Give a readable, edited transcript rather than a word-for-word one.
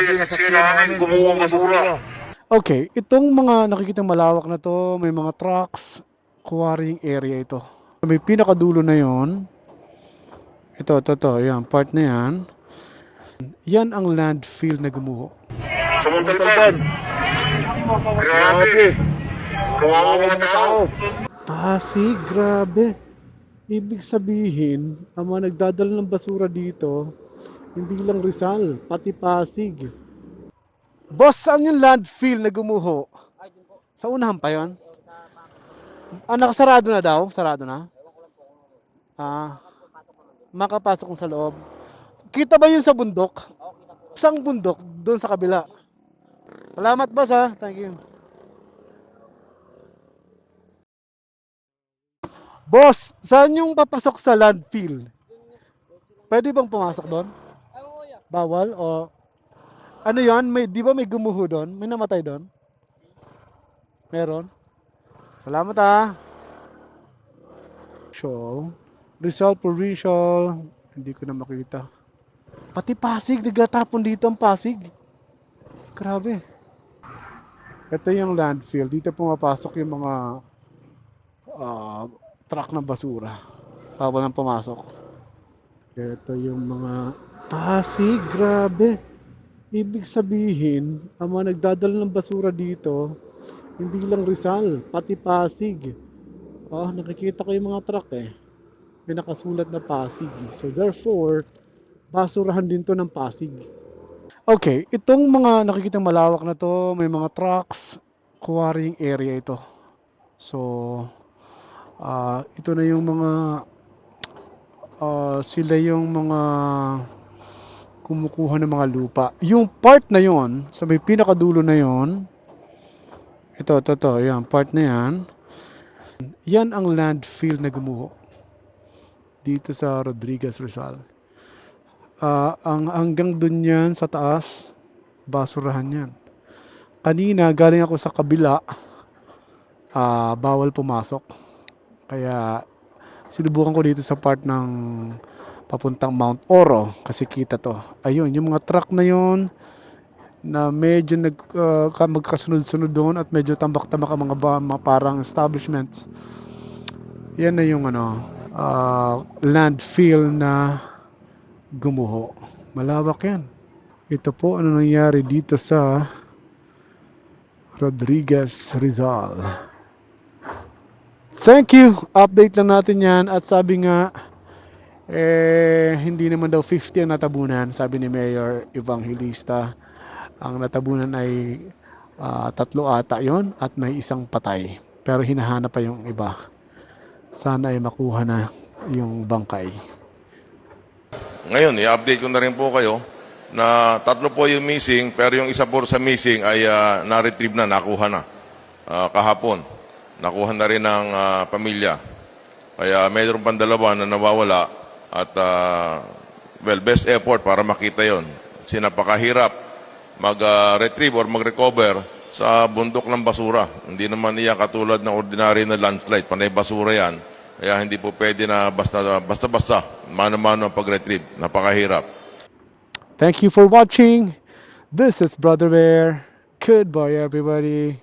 grabe na saksiyan namin, kumuha ng basura. Okay, itong mga nakikitang malawak na to, may mga trucks, quarrying area ito. May pinakadulo na yon. Ito, yan, part na yan. Yan ang landfill na gumuho. Sa Montalban. Grabe. Kawawa mga tao. Pasig, grabe. Ibig sabihin, ang mga nagdadala ng basura dito, hindi lang Rizal, pati Pasig. Boss, saan yung landfill na gumuho? Sa unahan pa yon? Ah, nakasarado na daw? Sarado na? Ah, makapasok kung sa loob. Kita ba yun sa bundok? Saan bundok? Doon sa kabila. Salamat boss ha. Thank you. Boss, saan yung papasok sa landfill? Pwede bang pumasok doon? Bawal o ano yan? May, di ba may gumuho doon? May namatay doon? Meron? Salamat ha. Show. Rizal Provincial. Hindi ko na makita. Pati Pasig, nagtatapon dito ang Pasig. Grabe. Ito yung landfill. Dito pumapasok yung mga truck ng basura. Bawal nang pumasok. Ito yung mga Pasig, grabe. Ibig sabihin, ang mga nagdadala ng basura dito, hindi lang Rizal, pati Pasig. Oh, nakikita ko yung mga truck eh. May nakasulat na Pasig. So therefore, basurahan din to ng Pasig. Okay, itong mga nakikitang malawak na to, may mga trucks, quarrying area ito. So, ito na yung mga sila yung mga kumukuha ng mga lupa. Yung part na yon, sa may pinakadulo na yon, ito, yan, part na yan. Yan ang landfill na gumuho dito sa Rodriguez, Rizal. Ang hanggang dun yan sa taas, basurahan yan. Kanina, galing ako sa kabila, bawal pumasok. Kaya, sinubukan ko dito sa part ng papuntang Mount Oro kasi kita to. Ayun, yung mga truck na yon na medyo magkasunod-sunod doon at medyo tambak-tambak ang mga parang establishments. Yan na yung landfill na gumuho. Malawak yan. Ito po ano nangyari dito sa Rodriguez, Rizal. Thank you. Update lang natin yan. At sabi nga, hindi naman daw 50 ang natabunan. Sabi ni Mayor Evangelista. Ang natabunan ay 3 ata yon at may 1 patay. Pero hinahanap pa yung iba. Sana ay makuha na yung bangkay. Ngayon, i-update ko na rin po kayo na 3 po yung missing, pero yung isa po sa missing ay na-retrieve na, nakuha na kahapon. Nakuha na rin ng pamilya. Kaya mayroon pang 2 na nawawala at best effort para makita yon. Sinapakahirap mag-retrieve or mag-recover sa bundok ng basura. Hindi naman niya katulad ng ordinary na landslide. Panay basura yan. Kaya hindi po pwede na basta-basta mano-mano ang pag-retrieve. Napakahirap. Thank you for watching. This is Brother Bear. Goodbye everybody.